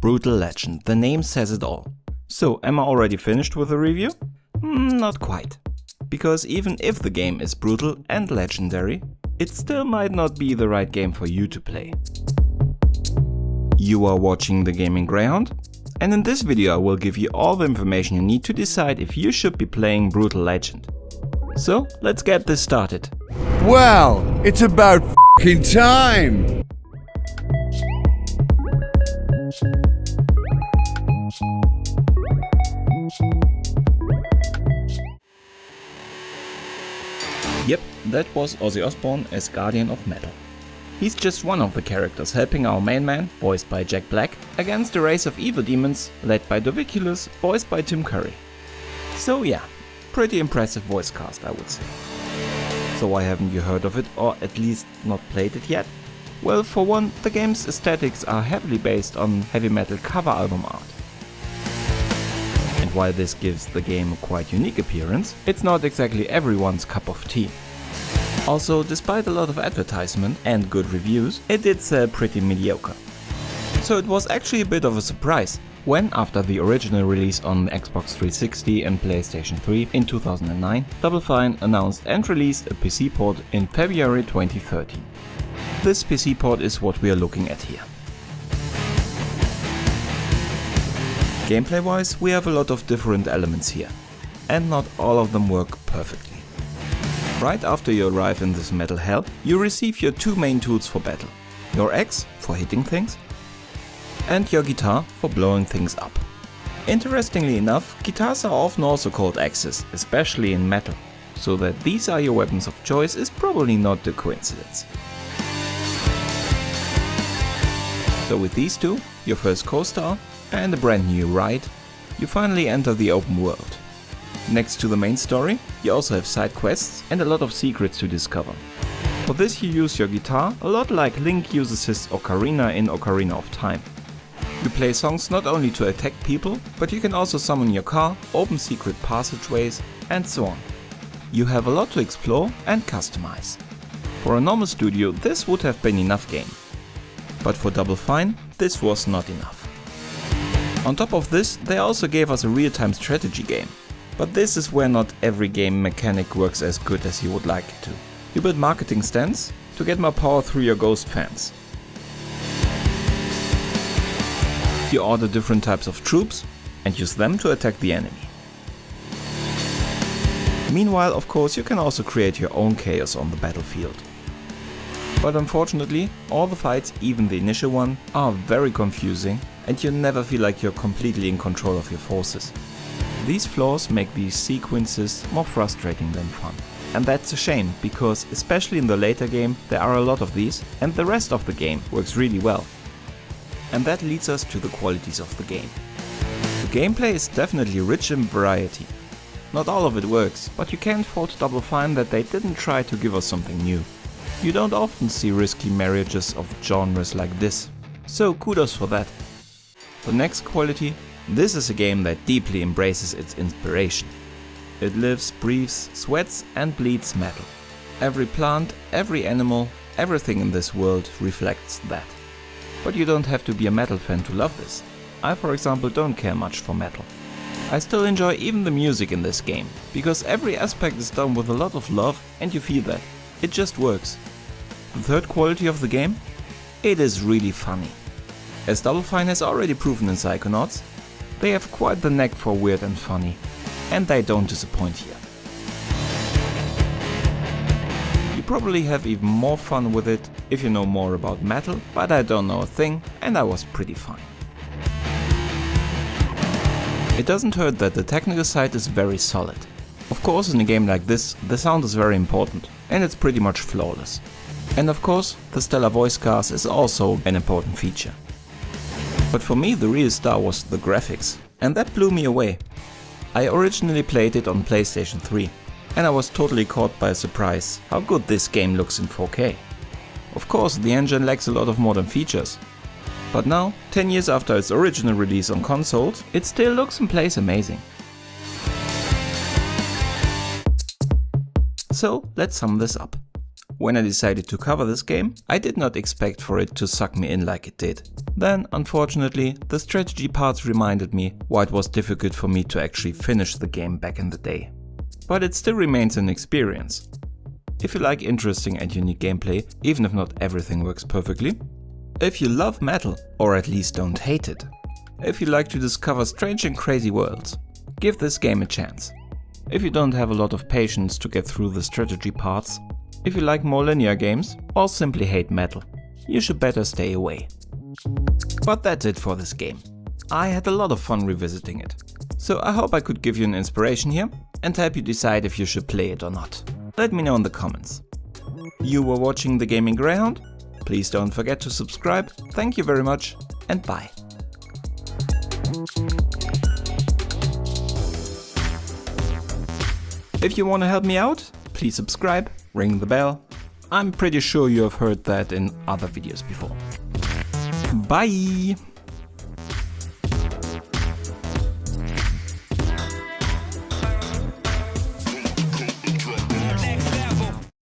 Brutal Legend, the name says it all. So, am I already finished with the review? Not quite. Because even if the game is brutal and legendary, it still might not be the right game for you to play. You are watching The Gaming Greyhound, and in this video I will give you all the information you need to decide if you should be playing Brutal Legend. So, let's get this started. Well, it's about f***ing time! Yep, that was Ozzy Osbourne as Guardian of Metal. He's just one of the characters helping our main man, voiced by Jack Black, against a race of evil demons led by Doviculus, voiced by Tim Curry. So yeah, pretty impressive voice cast, I would say. So why haven't you heard of it, or at least not played it yet? Well, for one, the game's aesthetics are heavily based on heavy metal cover album art. And while this gives the game a quite unique appearance, it's not exactly everyone's cup of tea. Also, despite a lot of advertisement and good reviews, it did sell pretty mediocre. So it was actually a bit of a surprise when, after the original release on Xbox 360 and PlayStation 3 in 2009, Double Fine announced and released a PC port in February 2013. This PC port is what we are looking at here. Gameplay wise, we have a lot of different elements here, and not all of them work perfectly. Right after you arrive in this metal hell, you receive your two main tools for battle. Your axe for hitting things, and your guitar for blowing things up. Interestingly enough, guitars are often also called axes, especially in metal, so that these are your weapons of choice is probably not a coincidence. So with these two, your first co-star, and a brand new ride, you finally enter the open world. Next to the main story, you also have side quests and a lot of secrets to discover. For this you use your guitar, a lot like Link uses his ocarina in Ocarina of Time. You play songs not only to attack people, but you can also summon your car, open secret passageways, and so on. You have a lot to explore and customize. For a normal studio, this would have been enough game. But for Double Fine, this was not enough. On top of this, they also gave us a real-time strategy game. But this is where not every game mechanic works as good as you would like it to. You build marketing stands to get more power through your ghost fans. You order different types of troops and use them to attack the enemy. Meanwhile, of course, you can also create your own chaos on the battlefield. But unfortunately, all the fights, even the initial one, are very confusing and you never feel like you're completely in control of your forces. These flaws make these sequences more frustrating than fun. And that's a shame, because especially in the later game there are a lot of these, and the rest of the game works really well. And that leads us to the qualities of the game. The gameplay is definitely rich in variety. Not all of it works, but you can't fault Double Fine that they didn't try to give us something new. You don't often see risky marriages of genres like this, so kudos for that. The next quality: this is a game that deeply embraces its inspiration. It lives, breathes, sweats and bleeds metal. Every plant, every animal, everything in this world reflects that. But you don't have to be a metal fan to love this. I, for example, don't care much for metal. I still enjoy even the music in this game, because every aspect is done with a lot of love and you feel that. It just works. The third quality of the game? It is really funny. As Double Fine has already proven in Psychonauts, they have quite the knack for weird and funny, and they don't disappoint here. You probably have even more fun with it if you know more about metal, but I don't know a thing and I was pretty fine. It doesn't hurt that the technical side is very solid. Of course, in a game like this, the sound is very important, and it's pretty much flawless. And of course, the stellar voice cast is also an important feature. But for me the real star was the graphics, and that blew me away. I originally played it on PlayStation 3, and I was totally caught by surprise how good this game looks in 4K. Of course, the engine lacks a lot of modern features, but now, 10 years after its original release on consoles, it still looks and plays amazing. So let's sum this up. When I decided to cover this game, I did not expect for it to suck me in like it did. Then, unfortunately, the strategy parts reminded me why it was difficult for me to actually finish the game back in the day. But it still remains an experience. If you like interesting and unique gameplay, even if not everything works perfectly. If you love metal, or at least don't hate it. If you like to discover strange and crazy worlds, give this game a chance. If you don't have a lot of patience to get through the strategy parts, if you like more linear games, or simply hate metal, you should better stay away. But that's it for this game. I had a lot of fun revisiting it. So I hope I could give you an inspiration here and help you decide if you should play it or not. Let me know in the comments. You were watching The Gaming Greyhound? Please don't forget to subscribe. Thank you very much and bye. If you want to help me out, please subscribe, ring the bell. I'm pretty sure you have heard that in other videos before. Bye!